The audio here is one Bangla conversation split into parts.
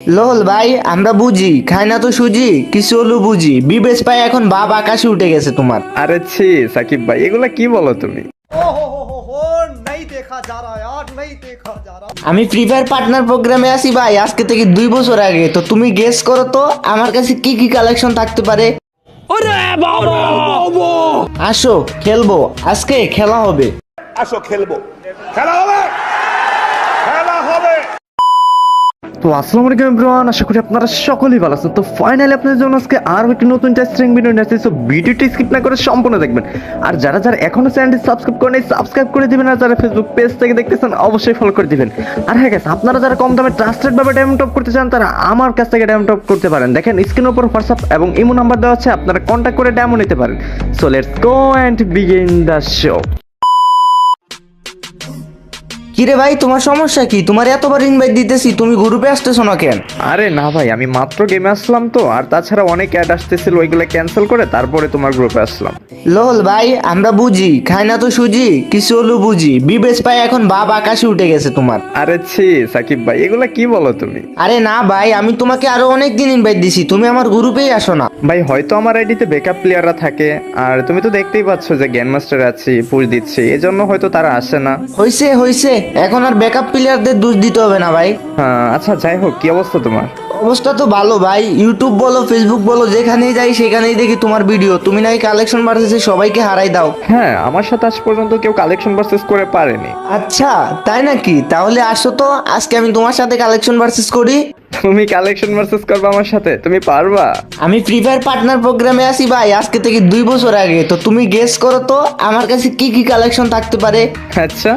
লোল ভাই, আমরা বুঝি খাই না তো সুজি, কিছু হলো বুঝি বিবেশ পাই এখন বাপ আকাশে উঠে গেছে তোমার। আরে ছি সাকিব ভাই, এগুলা কি বলো তুমি? हो नहीं देखा जा रहा यार, नहीं देखा जा रहा। আমি ফ্রি ফায়ার পার্টনার প্রোগ্রামে আছি ভাই আজকে থেকে 2 বছর আগে। তো তুমি গেস করো তো আমার কাছে কি কি কালেকশন থাকতে পারে। আসো খেলবো, আজকে খেলা হবে। আসো খেলবো, খেলা হবে, খেলা হবে। তো আসসালামু আলাইকুম এভরিওয়ান, আশা করি আপনারা সকলেই ভালো আছেন। তো ফাইনালি আপনাদের জন্য আজকে আরো একটি নতুন ইন্টারেস্টিং ভিডিও নিয়ে আসছি। সো ভিডিওটি স্কিপ না করে সম্পূর্ণ দেখবেন। আর যারা যারা এখনো চ্যানেলটি সাবস্ক্রাইব করেনি সাবস্ক্রাইব করে দিবেন, আর যারা ফেসবুক পেজ থেকে দেখতেছেন অবশ্যই ফলো করে দিবেন। আর হ্যাঁ গাইস, আপনারা যারা কম দামে ট্রাস্টেড ভাবে ডায়মন্ড টপ করতে চান তারা আমার কাছ থেকে ডায়মন্ড টপ করতে পারেন। দেখেন স্ক্রিনের উপর হোয়াটসঅ্যাপ এবং ইমো নাম্বার দেওয়া আছে, আপনারা কন্ট্যাক্ট করে ডায়মন্ড নিতে পারেন। So let's go and begin the show. কিরে ভাই, তোমার সমস্যা কি? তোমার এতবার ইনভাইট দিতেছি, তুমি গ্রুপে আসতেছো না কেন? আরে না ভাই, আমি মাত্র গেমে আসলাম তো, আর তাছাড়া অনেক অ্যাড আসতেছিল, ওইগুলো ক্যান্সেল করে তারপরে তোমার গ্রুপে আসলাম। লোল ভাই, আমরা বুঝি খাই না তো সুজি, কিছু হলো বুঝি বিবেশ পাই এখন বাপ আকাশে উঠে গেছে তোমার। আরে ছি সাকিব ভাই, এগুলা কি বলো তুমি? আরে না ভাই, আমি তোমাকে আরো অনেক দিন ইনভাইট দিছি, তুমি আমার গ্রুপেই আসো না। ভাই হয়তো আমার আইডিতে ব্যাকআপ প্লেয়াররা থাকে, আর তুমি তো দেখতেই পাচ্ছ যে গ্র্যান্ড মাস্টার আছি, পুশ দিচ্ছি, এজন্য হয়তো তারা আসে না। হইছে হইছে, এখন আর ব্যাকআপ প্লেয়ারদের দোষ দিতে হবে না ভাই। আচ্ছা যাই হোক, কি অবস্থা তোমার? অবস্থা তো ভালো ভাই, ইউটিউব বলো ফেসবুক বলো যেখানেই যাই সেখানেই দেখি তোমার ভিডিও। তুমি নাকি কালেকশন ভার্সেসে সবাইকে হারাই দাও। হ্যাঁ, আমার সাথে আজ পর্যন্ত কেউ কালেকশন ভার্সেস করে পারেনি। আচ্ছা তাই নাকি? তাহলে আসো তো আজকে আমি তোমার সাথে কালেকশন ভার্সেস করি। তুমি কালেকশন ভার্সেস করবে আমার সাথে? তুমি পারবা? আমি ফ্রি ফায়ার পার্টনার প্রোগ্রামে আছি ভাই আজকে থেকে 2 বছর আগে। তো তুমি গেস করো তো আমার কাছে কি কি কালেকশন থাকতে পারে। আচ্ছা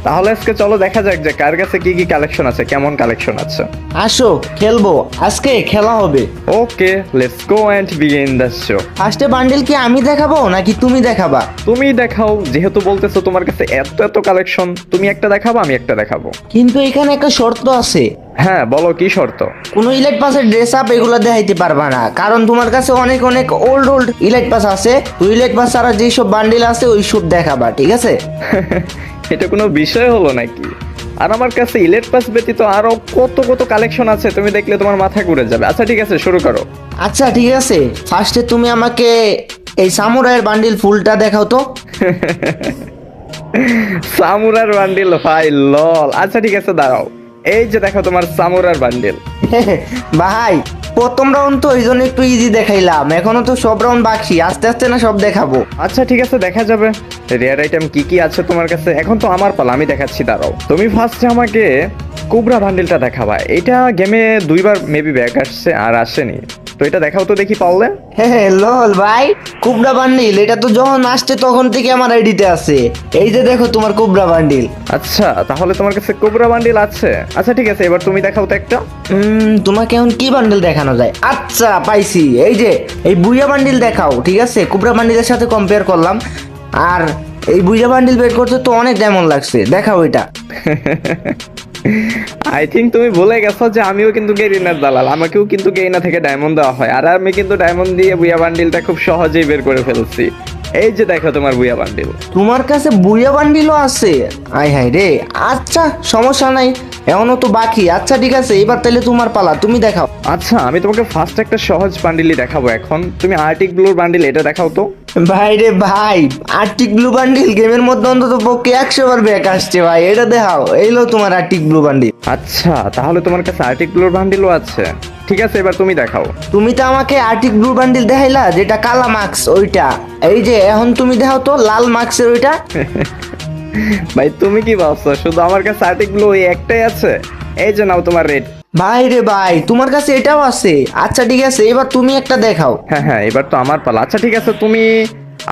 তাহলে আজকে চলো দেখা যাক যে কার কাছে কি কি কালেকশন আছে, কেমন কালেকশন আছে। আসো খেলবো, আজকে খেলা হবে। Okay, let's go and begin the show. ফার্স্টে বান্ডেল কি আমি দেখাবো নাকি তুমি দেখাবা? তুমি দেখাও, যেহেতু বলতেছো তোমার কাছে এত এত কালেকশন, তুমি একটা দেখাবো আমি একটা দেখাবো। কিন্তু এখানে একটা শর্ত আছে। হ্যাঁ বলো, কি শর্ত? কোনো ইলাইট পাসের ড্রেস আপ এগুলো দেখাইতে পারবা না, কারণ তোমার কাছে অনেক অনেক ওল্ড ইলাইট পাস আছে। তো ইলাইট পাস ছাড়া যেসব বান্ডিল আছে ওই সব দেখাবা, ঠিক আছে? এটা কোনো বিষয় হলো নাকি? আর আমার কাছে ইলেট পাস ব্যতীত আরো কত কত কালেকশন আছে, তুমি দেখলে তোমার মাথা ঘুরে যাবে। আচ্ছা ঠিক আছে, শুরু করো। আচ্ছা ঠিক আছে, ফার্স্টে তুমি আমাকে এই সামুরাইয়ের বান্ডিল ফুলটা দেখাও তো। সামুরার বান্ডিল? ভাই লল। আচ্ছা ঠিক আছে দাঁড়াও, এই যে দেখো তোমার সামুরার বান্ডিল। ভাই প্রথম রাউন্ড তো এই জন্য একটু ইজি দেখাইলাম, এখনো তো সব রাউন্ড বাকি, আস্তে আস্তে না সব দেখাবো। আচ্ছা ঠিক আছে, দেখা যাবে রেয়ার আইটেম কি কি আছে তোমার কাছে। এখন তো আমার পালা, আমি দেখাচ্ছি, দাঁড়াও। তুমি ফার্স্টে আমাকে কোবরা বান্ডিলটা দেখাবা। এটা গেমে 2বার মেবি ব্যাক আসছে আর আসেনি, তো এটা দেখাও তো দেখি পারলে। হ্যাঁ লল ভাই, কুবরা বান্ডিল এটা তো যখন আসছে তখন থেকে আমার আইডিতে আছে। এই যে দেখো তোমার কুবরা বান্ডিল। আচ্ছা তাহলে তোমার কাছে কোবরা বান্ডিল আছে। আচ্ছা ঠিক আছে, এবার তুমি দেখাও তো একটা। তোমাকে এখন কি বান্ডিল দেখানো যায়? আচ্ছা পাইছি, এই যে এই বুইয়া বান্ডিল দেখাও। ঠিক আছে, কুবরা বান্ডিলের সাথে কম্পেয়ার করলাম, আর এই বুইয়া বান্ডিল বের করতে তো অনেক ডায়মন্ড লাগছে, দেখাও এটা। আই থিঙ্ক তুমি ভুলে গেছো যে আমিও কিন্তু গেরিনার দালাল, আমাকেও কিন্তু গেরিনা থেকে ডায়মন্ড দেওয়া হয়, আর আমি কিন্তু ডায়মন্ড দিয়ে বুইয়া বান্ডিলটা খুব সহজেই বের করে ফেলছি। এই যে দেখো তোমার বুইয়া বান্ডিল। তোমার কাছে বুইয়া বান্ডিলও আছে? আয় হায় রে। আচ্ছা সমস্যা নাই, এখনো তো বাকি। আচ্ছা ঠিক আছে, এবার তাহলে তোমার পালা, তুমি দেখাও। আচ্ছা আমি তোমাকে ফার্স্ট একটা সহজ বান্ডিলই দেখাবো। এখন তুমি আর্টিক ব্লুর বান্ডিল এটা দেখাও তো। ভাই রে ভাই, আর্টিক ব্লু বান্ডিল গেমের মধ্যে অন্তত পক্ষে 100 বার ব্যাক আসছে ভাই, এটা দেখাও। এইলো তোমার আর্টিক ব্লু বান্ডিল। আচ্ছা তাহলে তোমার কাছে আর্টিক ব্লুর বান্ডিলও আছে। ঠিক আছে, এবার তুমি দেখাও। তুমি তো আমাকে আর্টিক ব্লু বান্ডিল দেখাইলা যেটা কালা মার্কস ওইটা, এই যে এখন তুমি দেখাও তো লাল মার্কসের ওইটা। ভাই তুমি কি ভাবছো শুধু আমার কাছে আর্টিক ব্লু ওই একটাই আছে? এই যে নাও তোমার রেড। ভাই রে ভাই, তোমার কাছে এটাও আছে? আচ্ছা ঠিক আছে, এবার তুমি একটা দেখাও। হ্যাঁ হ্যাঁ, এবার তো আমার পালা। আচ্ছা ঠিক আছে, তুমি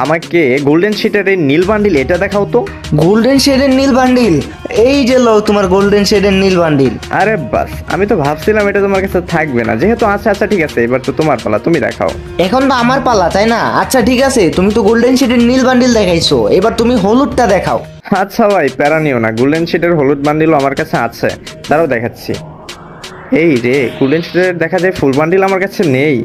আমাকে গোল্ডেন শিটের এই নীল বান্ডিল এটা দেখাও তো। গোল্ডেন শেডের নীল বান্ডিল? এই যে লো তোমার গোল্ডেন শেডের নীল বান্ডিল। আরে বাস, আমি তো ভাবছিলাম এটা তোমার কাছে থাকবে না, যেহেতু আচ্ছা আচ্ছা ঠিক আছে, এবার তো তোমার পালা, তুমি দেখাও। এখন তো আমার পালা তাই না? আচ্ছা ঠিক আছে, তুমি তো গোল্ডেন শেডের নীল বান্ডিল দেখাইছো, এবার তুমি হলুদটা দেখাও। আচ্ছা ভাই প্যারা নিও না, গোল্ডেন শিটের হলুদ বান্ডিলও আমার কাছে আছে, দাঁড়াও দেখাচ্ছি। এই রে, গোল্ডেন শিটের দেখা যায় ফুল বান্ডিল আমার কাছে নেই,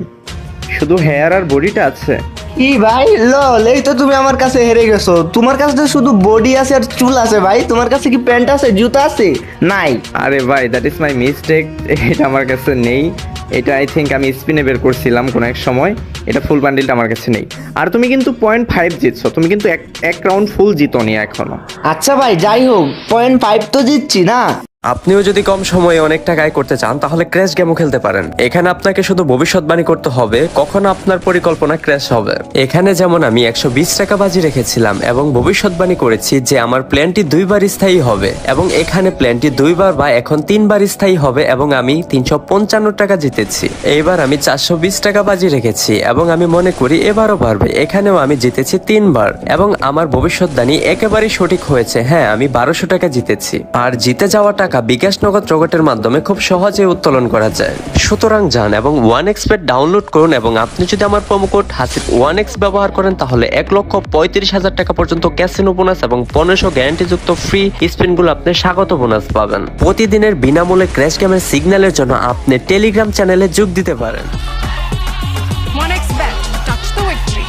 শুধু হেয়ার আর বডিটা আছে। কি ভাই লল, এই তো তুমি আমার কাছে হেরে গেছো। তোমার কাছে তো শুধু বডি আছে আর চুল আছে ভাই, তোমার কাছে কি প্যান্ট আছে, জুতা আছে? নাই। আরে ভাই, দ্যাট ইজ মাই মিস্টেক। এটা আমার কাছে নেই। এটা আই থিঙ্ক আমি স্পিনে বের করছিলাম কোনো এক সময়। এটা ফুল বান্ডিলটা আমার কাছে নেই। আর তুমি কিন্তু 0.5 জিতছো, তুমি কিন্তু এক রাউন্ড ফুল জিতোনি এখনো। আচ্ছা ভাই, যাই হোক, 0.5 তো জিতছি না। আপনিও যদি কম সময়ে অনেক টাকা আয় করতে চান তাহলে ক্র্যাশ গেমও খেলতে পারেন। এখানে আপনাকে শুধু ভবিষ্যৎবাণী করতে হবে কখন আপনার পরিকল্পনা ক্র্যাশ হবে। এখানে যেমন আমি 120 টাকা বাজি রেখেছিলাম এবং ভবিষ্যৎবাণী করেছি যে আমার প্ল্যানটি 2বার স্থায়ী হবে, এবং এখানে প্ল্যানটি 2বার বা এখন 3বার স্থায়ী হবে, এবং আমি 355 টাকা জিতেছি। এইবার আমি 420 টাকা বাজি রেখেছি এবং আমি মনে করি এবারও পারবে। এখানেও আমি জিতেছি 3বার এবং আমার ভবিষ্যৎবাণী একেবারেই সঠিক হয়েছে। হ্যাঁ, আমি 1200 টাকা জিতেছি। আর জিতে যাওয়া টাকা বিকাশ নগদ রকেটের মাধ্যমে খুব সহজে উত্তোলন করা যায়। সুতরাং যান এবং 1xbet ডাউনলোড করুন, এবং আপনি যদি আমার প্রোমো কোড হাসিব 1x ব্যবহার করেন তাহলে 1,35,000 টাকা পর্যন্ত ক্যাসিনো বোনাস এবং 1500 গ্যারান্টিযুক্ত ফ্রি স্পিনগুলো আপনি স্বাগত বোনাস পাবেন। প্রতিদিনের বিনামূল্যে ক্র্যাশ গেমের সিগন্যালের জন্য আপনি টেলিগ্রাম চ্যানেলে যোগ দিতে পারেন। 1xbet, touch the victory.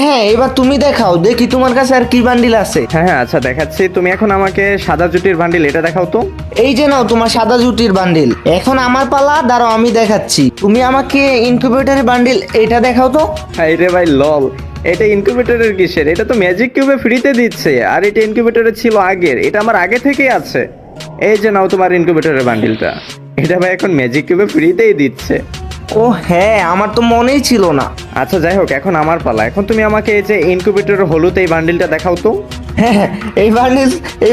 হ্যাঁ, এবার তুমি দেখাও, দেখি তোমার কাছে আর কি বান্ডিল আছে। হ্যাঁ, আচ্ছা দেখাচ্ছি। তুমি এখন আমাকে সাদা জুটির বান্ডিল এটা দেখাও তো। এই যে নাও তোমার সাদা জুটির বান্ডিল। এখন আমার পালা, দাঁড়াও আমি দেখাচ্ছি। তুমি আমাকে ইনকিউবেটরের বান্ডিল এটা দেখাও তো। হাই রে ভাই, লল। এটা ইনকিউবেটরের কিসের? এটা তো ম্যাজিক কিউবে ফ্রিতে দিচ্ছে, আর এটা ইনকিউবেটরে ছিল আগের। এটা আমার আগে থেকেই আছে। এই যে নাও তোমার ইনকিউবেটরের বান্ডিলটা। এটা ভাই এখন ম্যাজিক কিউবে ফ্রিতেই দিচ্ছে। ও হ্যাঁ, আমার তো মনেই ছিল না। আচ্ছা যাই হোক, এখন আমার পালা। এখন তুমি আমাকে এই যে ইনকিউবেটরের হলুদ এই বান্ডিলটা দেখাও তো। হ্যাঁ, এই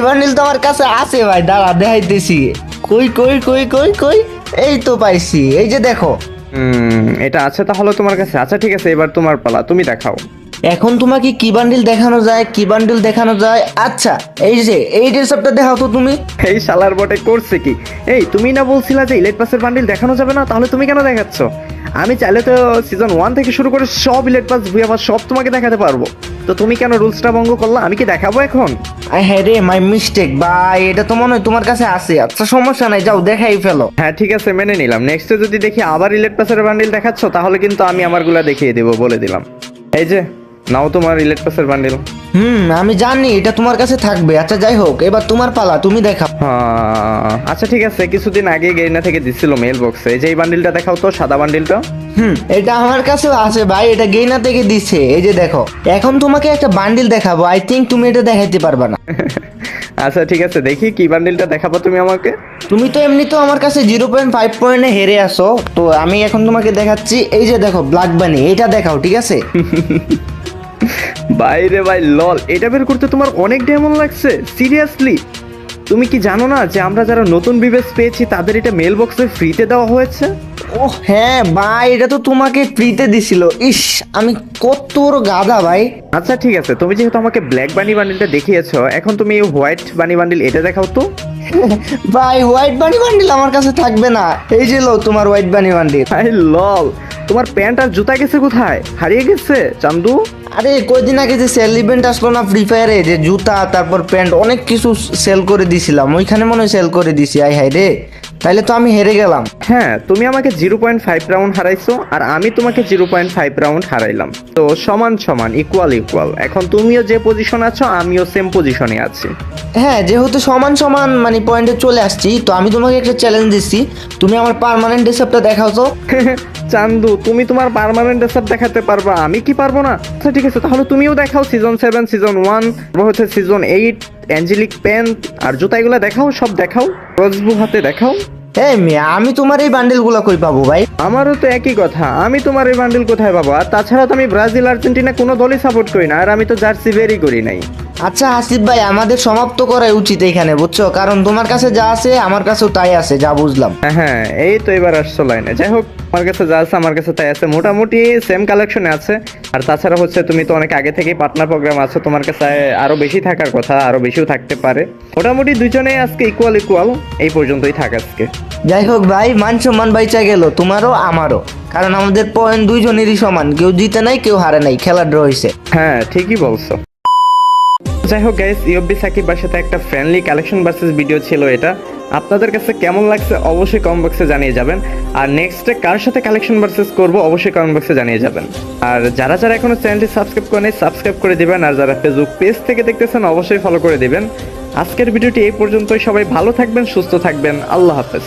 বান্ডিল তো আমার কাছে আছে ভাই, দাঁড়া দেখাইতেছি। কই কই কই কই কই, এই তো পাইছি, এই যে দেখো। এটা আছে তাহলে তোমার কাছে। আচ্ছা ঠিক আছে, এবার তোমার পালা, তুমি দেখাও। এখন তোমাকে কি বান্ডিল দেখানো যায়, কি বান্ডিল দেখানো যায়? আচ্ছা, এই যে এই ড্রেসআপটা দেখাও তো তুমি। এই শালার বটে করছে কি? এই তুমি না বলছিলা যে ইলেট পাসের বান্ডিল দেখানো যাবে না? তাহলে তুমি কেন দেখাচ্ছ? আমি চাইলে তো সিজন 1 থেকে শুরু করে সব ইলেট পাস ভুয়া পাস সব তোমাকে দেখাতে পারবো। তো তুমি কেন রুলসটা ভঙ্গ করলা? আমি কি দেখাবো এখন? হ্যাঁ রে, মাই মিস্টেক ভাই, এটা তো মনে হয় তোমার কাছে আছে। আচ্ছা সমস্যা নাই, যাও দেখাই ফেলো। হ্যাঁ ঠিক আছে, মেনে নিলাম। নেক্সটে যদি দেখি আবার ইলেট পাসের বান্ডিল দেখাচ্ছ তাহলে কিন্তু আমি আমারগুলা দেখিয়ে দেবো, বলে দিলাম। এই যে নাও তোমার ইলেট পাসের বান্ডিল। আমি জানি এটা তোমার কাছে থাকবে। আচ্ছা যাই হোক, এবার তোমার পালা, তুমি দেখাও। আচ্ছা ঠিক আছে, কিছুদিন আগে গেরিনা থেকে দিছিল মেল বক্সে। এই যে এই বান্ডিলটা দেখাও তো, সাদা বান্ডিলটা। এটা আমার কাছেও আছে ভাই, এটা গেইনা থেকে দিছে। এই যে দেখো, এখন তোমাকে একটা বান্ডিল দেখাবো। আই থিঙ্ক তুমি এটা দেখাইতে পারবা না। আচ্ছা ঠিক আছে, দেখি কি বান্ডিলটা দেখাবো তুমি আমাকে। তুমি তো এমনিতেও আমার কাছে 0.5 পয়েন্টে হেরে আসো, তো আমি এখন তোমাকে দেখাচ্ছি। এই যে দেখো, ব্ল্যাক বানি, এটা দেখাও, ঠিক আছে? বাইরে ভাই, লল। এটা বের করতে তোমার অনেক ডায়মন্ড লাগছে? সিরিয়াসলি? তুমি কি জানো না যে আমরা যারা নতুন বিবেস পেয়েছি তাদের এটা মেল বক্সে ফ্রিতে দেওয়া হয়েছে? ও হ্যাঁ ভাই, এটা তো তোমাকে ফ্রিতে দিছিল। ইস, আমি কত বড় গাধা ভাই। আচ্ছা ঠিক আছে, তুমি যেহেতু আমাকে ব্ল্যাক বানি বান্ডিলটা দেখিয়েছো, এখন তুমি হোয়াইট বানি বান্ডিল এটা দেখাও তো। ভাই, হোয়াইট বানি বান্ডিল আমার কাছে থাকবে না। এই যে লো তোমার হোয়াইট বানি বান্ডিল। ভাই লল, তোমার প্যান্ট আর জুতা গেছে কোথায়? হারিয়ে গেছে চান্দু? আরে কয়দিন আগে যে সেল ইভেন্ট আসলো না ফ্রি ফায়ারে, যে জুতা তারপর প্যান্ট অনেক কিছু সেল করে দিছিলাম, ওইখানে মনে হয় সেল করে দিছি। আই হাই রে, তাইলে তো আমি হেরে গেলাম। হ্যাঁ, তুমি আমাকে 0.5 রাউন্ড হারাইছো আর আমি তোমাকে 0.5 রাউন্ড হারাইলাম। তো সমান সমান, ইকুয়াল ইকুয়াল। এখন তুমিও যে পজিশন আছো আমিও সেম পজিশনে আছি। হ্যাঁ, যেহেতু সমান সমান মানে পয়েন্টে চলে আসছি, তো আমি তোমাকে একটা চ্যালেঞ্জ দিচ্ছি। তুমি আমার পার্মানেন্ট ড্রেসআপটা দেখাও তো। চান্দু, তুমি তোমার পার্মানেন্ট ড্রেসআপ দেখাতে পারবা, আমি কি পারবো না? আচ্ছা ঠিক আছে, তাহলে তুমিও দেখাও। সিজন 7, সিজন 1, হচ্ছে সিজন 8, অ্যাঞ্জেলিক প্যান্ট আর জুতা, এগুলো দেখাও, সব দেখাও। ক্রসবো হাতে দেখাও। এই মিয়া, আমি তোমার এই বান্ডেলগুলো কই পাবো ভাই? আমারও তো একই কথা, আমি তোমার এই বান্ডিল কোথায় পাবো? আর তাছাড়া তো আমি ব্রাজিল আর্জেন্টিনা কোনো দলই সাপোর্ট করি না, আর আমি তো জার্সি বেরই করি নাই। আচ্ছা হাসিব ভাই, আমাদের সমাপ্ত করাই উচিত এখানে, বুঝছো? কারণ তোমার কাছে যা আছে আমার কাছেও তাই আছে, যা বুঝলাম। হ্যাঁ, এই তো এবার আসছো লাইনে। যাই হোক, আমার কাছে যা আছে আমার কাছে তাই আছে, মোটামুটি সেম কালেকশনে আছে। আর তাছাড়া হচ্ছে তুমি তো অনেক আগে থেকেই পার্টনার প্রোগ্রাম আছো, তোমার কাছে আরো বেশি থাকার কথা, আরো বেশিও থাকতে পারে। মোটামুটি দুজনে আজকে ইকুয়াল ইকুয়াল, এই পর্যন্তই থাক আজকে। যাই হোক ভাই, মান সম্মান বাইচা গেল তোমারও আমারও, কারণ আমাদের পয়েন্ট দুইজনেরই সমান, কেউ জিতে নাই কেউ হারে নাই, খেলা ড্র হয়েছে। হ্যাঁ ঠিকই বলছো। যাই হোক গাইস, ইউবি সাকিব সাথে একটা ফ্রেন্ডলি কালেকশন ভার্সেস ভিডিও ছিল এটা। আপনাদের কাছে কেমন লাগছে অবশ্যই কমেন্ট বক্সে জানিয়ে যাবেন। আর নেক্সটে কার সাথে কালেকশন ভার্সেস করব অবশ্যই কমেন্ট বক্সে জানিয়ে যাবেন। আর যারা যারা এখনো চ্যানেলটি সাবস্ক্রাইব করেন সাবস্ক্রাইব করে দিবেন, আর যারা ফেসবুক পেজ থেকে দেখতেছেন অবশ্যই ফলো করে দিবেন। আজকের ভিডিওটি এই পর্যন্তই। সবাই ভালো থাকবেন, সুস্থ থাকবেন, আল্লাহ হাফেজ।